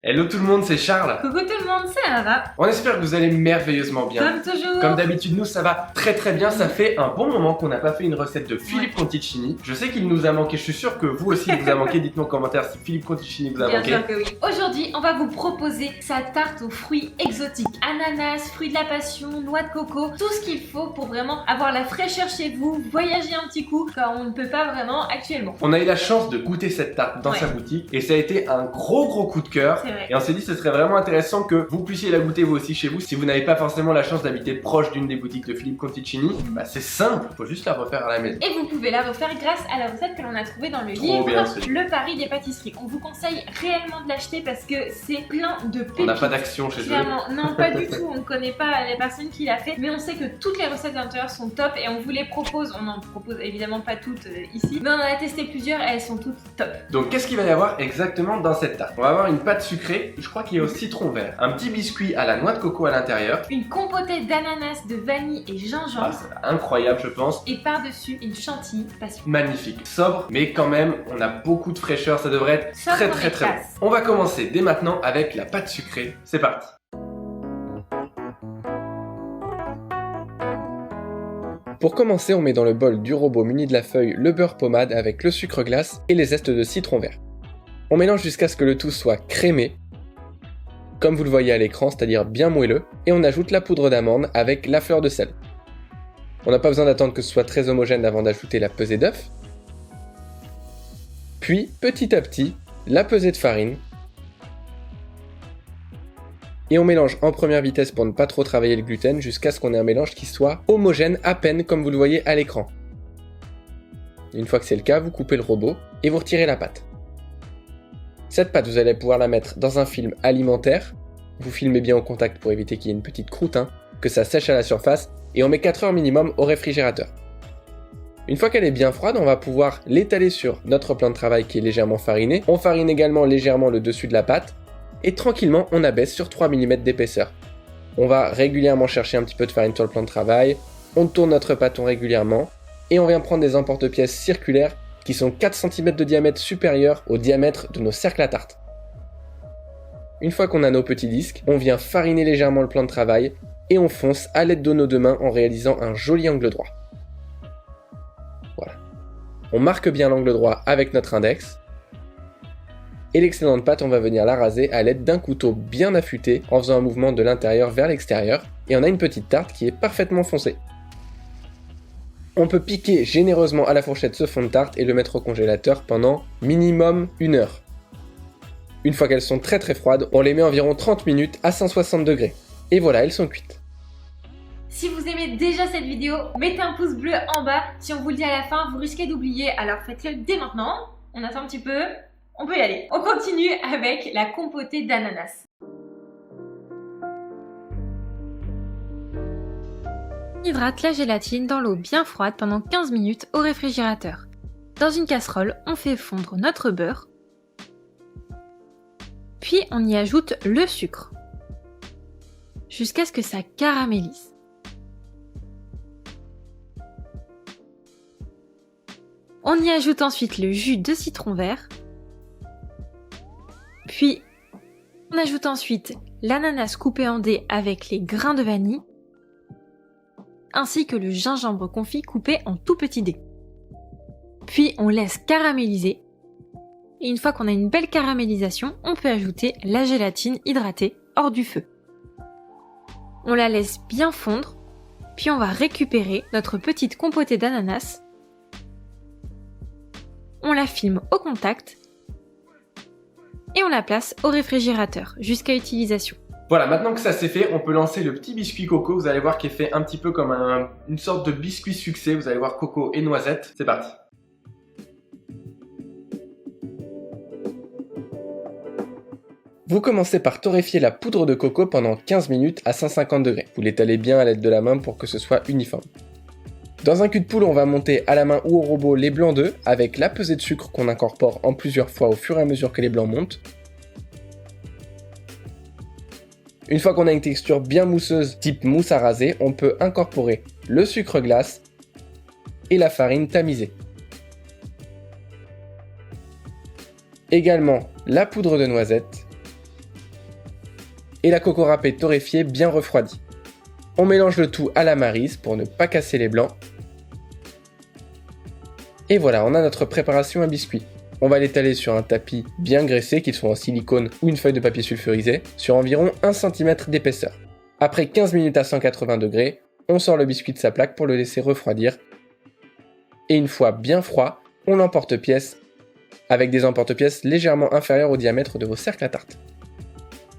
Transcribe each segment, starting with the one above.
Hello tout le monde, c'est Charles. Coucou tout le monde, c'est Lara. On espère que vous allez merveilleusement bien. Comme toujours. Comme d'habitude, nous ça va très très bien. Ça fait un bon moment qu'on n'a pas fait une recette de Philippe Conticini. Je sais qu'il nous a manqué, je suis sûr que vous aussi il vous a manqué. Dites-nous en commentaire si Philippe Conticini vous a Bien manqué. sûr que oui. Aujourd'hui, on va vous proposer sa tarte aux fruits exotiques. Ananas, fruits de la passion, noix de coco, tout ce qu'il faut pour vraiment avoir la fraîcheur chez vous, voyager un petit coup quand on ne peut pas vraiment actuellement. On a eu la chance de goûter cette tarte dans sa boutique et ça a été un gros coup de cœur. C'est vrai. Et on s'est dit ce serait vraiment intéressant que vous puissiez la goûter vous aussi chez vous. Si vous n'avez pas forcément la chance d'habiter proche d'une des boutiques de Philippe Conticini, bah c'est simple, il faut juste la refaire à la maison. Et vous pouvez la refaire grâce à la recette que l'on a trouvée dans le Trop livre bien, ce Le Pari des pâtisseries. On vous conseille réellement de l'acheter parce que c'est plein de pépites. On n'a pas d'action chez eux. Clairement, non pas du tout, on ne connaît pas les personnes qui l'a fait, mais on sait que toutes les recettes à l'intérieur sont top et on vous les propose, on n'en propose évidemment pas toutes ici, mais on en a testé plusieurs et elles sont toutes top. Donc qu'est-ce qu'il va y avoir exactement dans cette tarte? On va avoir une pâte sucrée, je crois qu'il y a au citron vert, un petit biscuit à la noix de coco à l'intérieur. Une compotée d'ananas, de vanille et gingembre. Ah, c'est incroyable je pense. Et par-dessus, une chantilly passion. Magnifique, sobre, mais quand même, on a beaucoup de fraîcheur, ça devrait être Sobre très mais bon. classe. On va commencer dès maintenant avec la pâte sucrée, c'est parti. Pour commencer, on met dans le bol du robot muni de la feuille le beurre pommade avec le sucre glace et les zestes de citron vert. On mélange jusqu'à ce que le tout soit crémé, comme vous le voyez à l'écran, c'est-à-dire bien moelleux, et on ajoute la poudre d'amande avec la fleur de sel. On n'a pas besoin d'attendre que ce soit très homogène avant d'ajouter la pesée d'œuf. Puis, petit à petit, la pesée de farine. Et on mélange en première vitesse pour ne pas trop travailler le gluten jusqu'à ce qu'on ait un mélange qui soit homogène à peine comme vous le voyez à l'écran. Une fois que c'est le cas, vous coupez le robot et vous retirez la pâte. Cette pâte, vous allez pouvoir la mettre dans un film alimentaire. Vous filmez bien au contact pour éviter qu'il y ait une petite croûte, que ça sèche à la surface, et on met 4 heures minimum au réfrigérateur. Une fois qu'elle est bien froide, on va pouvoir l'étaler sur notre plan de travail qui est légèrement fariné. On farine également légèrement le dessus de la pâte, et tranquillement on abaisse sur 3 mm d'épaisseur. On va régulièrement chercher un petit peu de farine sur le plan de travail, on tourne notre pâton régulièrement, et on vient prendre des emporte-pièces circulaires qui sont 4 cm de diamètre supérieur au diamètre de nos cercles à tarte. Une fois qu'on a nos petits disques, on vient fariner légèrement le plan de travail et on fonce à l'aide de nos deux mains en réalisant un joli angle droit. Voilà. On marque bien l'angle droit avec notre index. Et l'excédente pâte, on va venir la raser à l'aide d'un couteau bien affûté en faisant un mouvement de l'intérieur vers l'extérieur. Et on a une petite tarte qui est parfaitement foncée. On peut piquer généreusement à la fourchette ce fond de tarte et le mettre au congélateur pendant minimum 1 heure. Une fois qu'elles sont très froides, on les met environ 30 minutes à 160 degrés. Et voilà, elles sont cuites. Si vous aimez déjà cette vidéo, mettez un pouce bleu en bas. Si on vous le dit à la fin, vous risquez d'oublier, alors faites-le dès maintenant. On attend un petit peu, on peut y aller. On continue avec la compotée d'ananas. Hydrate la gélatine dans l'eau bien froide pendant 15 minutes au réfrigérateur. Dans une casserole, on fait fondre notre beurre. Puis on y ajoute le sucre. Jusqu'à ce que ça caramélise. On y ajoute ensuite le jus de citron vert. Puis on ajoute ensuite l'ananas coupé en dés avec les grains de vanille, ainsi que le gingembre confit coupé en tout petits dés. Puis on laisse caraméliser. Et une fois qu'on a une belle caramélisation, on peut ajouter la gélatine hydratée hors du feu. On la laisse bien fondre, puis on va récupérer notre petite compotée d'ananas. On la filme au contact et on la place au réfrigérateur jusqu'à utilisation. Voilà, maintenant que ça c'est fait, on peut lancer le petit biscuit coco. Vous allez voir qu'il est fait un petit peu comme une sorte de biscuit sucré. Vous allez voir coco et noisette. C'est parti. Vous commencez par torréfier la poudre de coco pendant 15 minutes à 150 degrés. Vous l'étalez bien à l'aide de la main pour que ce soit uniforme. Dans un cul de poule, on va monter à la main ou au robot les blancs d'œufs avec la pesée de sucre qu'on incorpore en plusieurs fois au fur et à mesure que les blancs montent. Une fois qu'on a une texture bien mousseuse type mousse à raser, on peut incorporer le sucre glace et la farine tamisée. Également la poudre de noisette et la coco râpée torréfiée bien refroidie. On mélange le tout à la maryse pour ne pas casser les blancs. Et voilà, on a notre préparation à biscuits. On va l'étaler sur un tapis bien graissé, qu'il soit en silicone ou une feuille de papier sulfurisé, sur environ 1 cm d'épaisseur. Après 15 minutes à 180 degrés, on sort le biscuit de sa plaque pour le laisser refroidir. Et une fois bien froid, on l'emporte-pièce avec des emporte-pièces légèrement inférieurs au diamètre de vos cercles à tarte.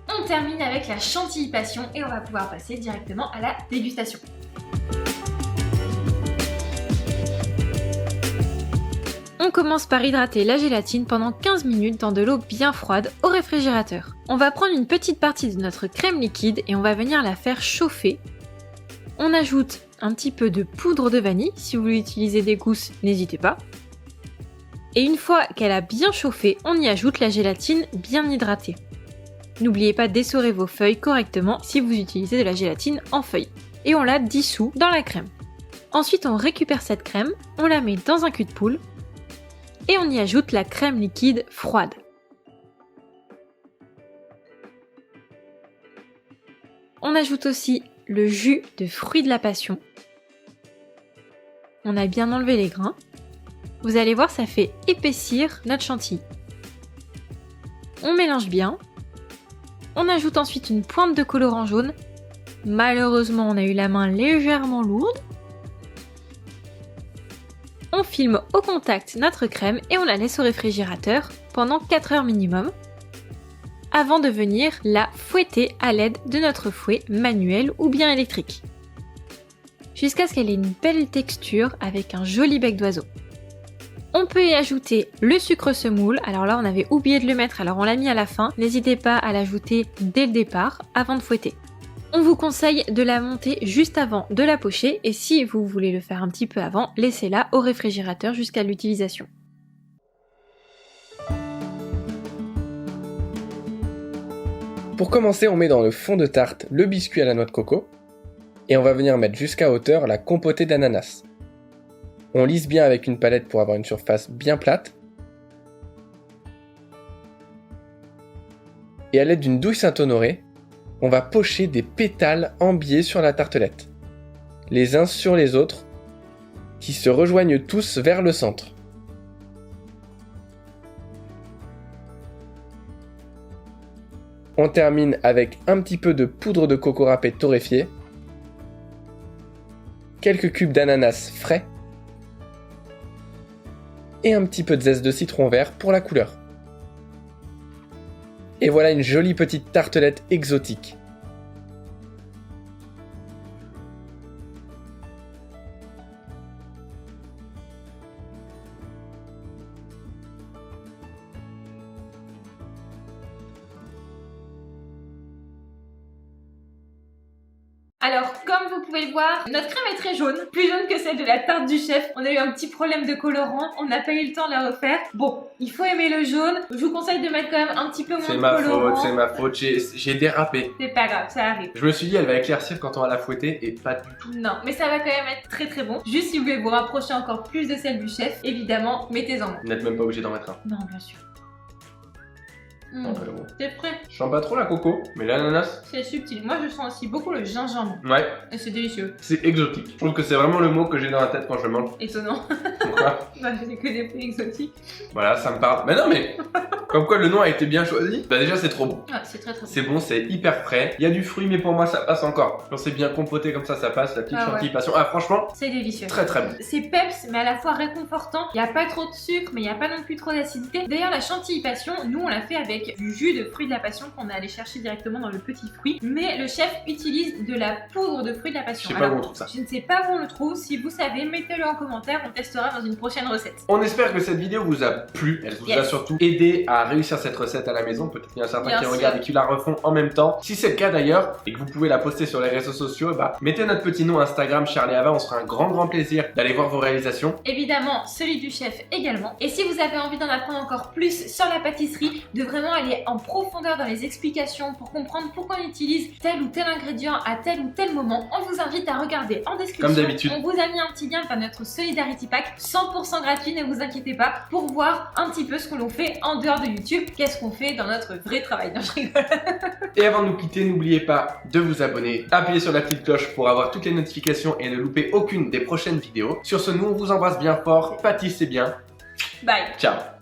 On termine avec la chantilly passion et on va pouvoir passer directement à la dégustation. On commence par hydrater la gélatine pendant 15 minutes dans de l'eau bien froide au réfrigérateur. On va prendre une petite partie de notre crème liquide et on va venir la faire chauffer. On ajoute un petit peu de poudre de vanille, si vous voulez utiliser des gousses, n'hésitez pas. Et une fois qu'elle a bien chauffé, on y ajoute la gélatine bien hydratée. N'oubliez pas d'essorer vos feuilles correctement si vous utilisez de la gélatine en feuilles. Et on la dissout dans la crème. Ensuite, on récupère cette crème, on la met dans un cul de poule et on y ajoute la crème liquide froide. On ajoute aussi le jus de fruits de la passion. On a bien enlevé les grains. Vous allez voir, ça fait épaissir notre chantilly. On mélange bien. On ajoute ensuite une pointe de colorant jaune. Malheureusement, on a eu la main légèrement lourde. On filme au contact notre crème et on la laisse au réfrigérateur pendant 4 heures minimum avant de venir la fouetter à l'aide de notre fouet manuel ou bien électrique jusqu'à ce qu'elle ait une belle texture avec un joli bec d'oiseau. On peut y ajouter le sucre semoule, alors là on avait oublié de le mettre, alors on l'a mis à la fin, n'hésitez pas à l'ajouter dès le départ avant de fouetter. On vous conseille de la monter juste avant de la pocher et si vous voulez le faire un petit peu avant, laissez-la au réfrigérateur jusqu'à l'utilisation. Pour commencer, on met dans le fond de tarte le biscuit à la noix de coco et on va venir mettre jusqu'à hauteur la compotée d'ananas. On lisse bien avec une palette pour avoir une surface bien plate. Et à l'aide d'une douille Saint-Honoré, on va pocher des pétales en biais sur la tartelette, les uns sur les autres, qui se rejoignent tous vers le centre. On termine avec un petit peu de poudre de coco râpée torréfiée, quelques cubes d'ananas frais, et un petit peu de zeste de citron vert pour la couleur. Et voilà une jolie petite tartelette exotique. Alors, comme vous pouvez le voir, notre crème est très jaune, plus jaune que celle de la tarte du chef. On a eu un petit problème de colorant, on n'a pas eu le temps de la refaire. Bon, il faut aimer le jaune. Je vous conseille de mettre quand même un petit peu moins de colorant. C'est ma faute, j'ai dérapé. C'est pas grave, ça arrive. Je me suis dit elle va éclaircir quand on va la fouetter et pas du tout. Non, mais ça va quand même être très très bon. Juste si vous voulez vous rapprocher encore plus de celle du chef, évidemment, mettez-en moins. Vous n'êtes même pas obligé d'en mettre un. Non, bien sûr. Bon. T'es prêt? Je sens pas trop la coco, mais l'ananas. C'est subtil. Moi, je sens aussi beaucoup le gingembre. Ouais. Et c'est délicieux. C'est exotique. Je trouve que c'est vraiment le mot que j'ai dans la tête quand je le mange. Étonnant. Pourquoi? Bah, j'ai que des fruits exotiques. Voilà, ça me parle. Mais non, mais comme quoi le nom a été bien choisi. Bah déjà, c'est trop bon. Ah, c'est très très bon. C'est bon, c'est hyper frais. Il y a du fruit, mais pour moi, ça passe encore. Quand c'est bien compoté comme ça passe. La petite chantilly passion. Ah, franchement, c'est délicieux. très très bon. C'est peps, mais à la fois réconfortant. Il n'y a pas trop de sucre, mais il n'y a pas non plus trop d'acidité. D'ailleurs, la chantilly passion, nous, on l'a fait avec du jus de fruits de la passion qu'on est allé chercher directement dans le petit fruit. Mais le chef utilise de la poudre de fruits de la passion. Je sais pas où on trouve ça. Je ne sais pas où on le trouve. Si vous savez, mettez-le en commentaire. On testera dans une prochaine recette. On espère que cette vidéo vous a plu. Elle vous a surtout aidé à réussir cette recette à la maison. Peut-être qu'il y en a certains qui regardent et qui la refont en même temps. Si c'est le cas d'ailleurs et que vous pouvez la poster sur les réseaux sociaux, bah, mettez notre petit nom Instagram Charlie Ava. On sera un grand plaisir d'aller voir vos réalisations. Évidemment, celui du chef également. Et si vous avez envie d'en apprendre encore plus sur la pâtisserie, de vraiment aller en profondeur dans les explications pour comprendre pourquoi on utilise tel ou tel ingrédient à tel ou tel moment, on vous invite à regarder en description. Comme d'habitude. On vous a mis un petit lien vers notre Solidarity Pack 100% gratuit, ne vous inquiétez pas, pour voir un petit peu ce que l'on fait en dehors de YouTube. Qu'est-ce qu'on fait dans notre vrai travail? Non, je rigole. Et avant de nous quitter, n'oubliez pas de vous abonner, appuyez sur la petite cloche pour avoir toutes les notifications et ne louper aucune des prochaines vidéos. Sur ce, nous on vous embrasse bien fort, pâtissez bien. Bye. Ciao.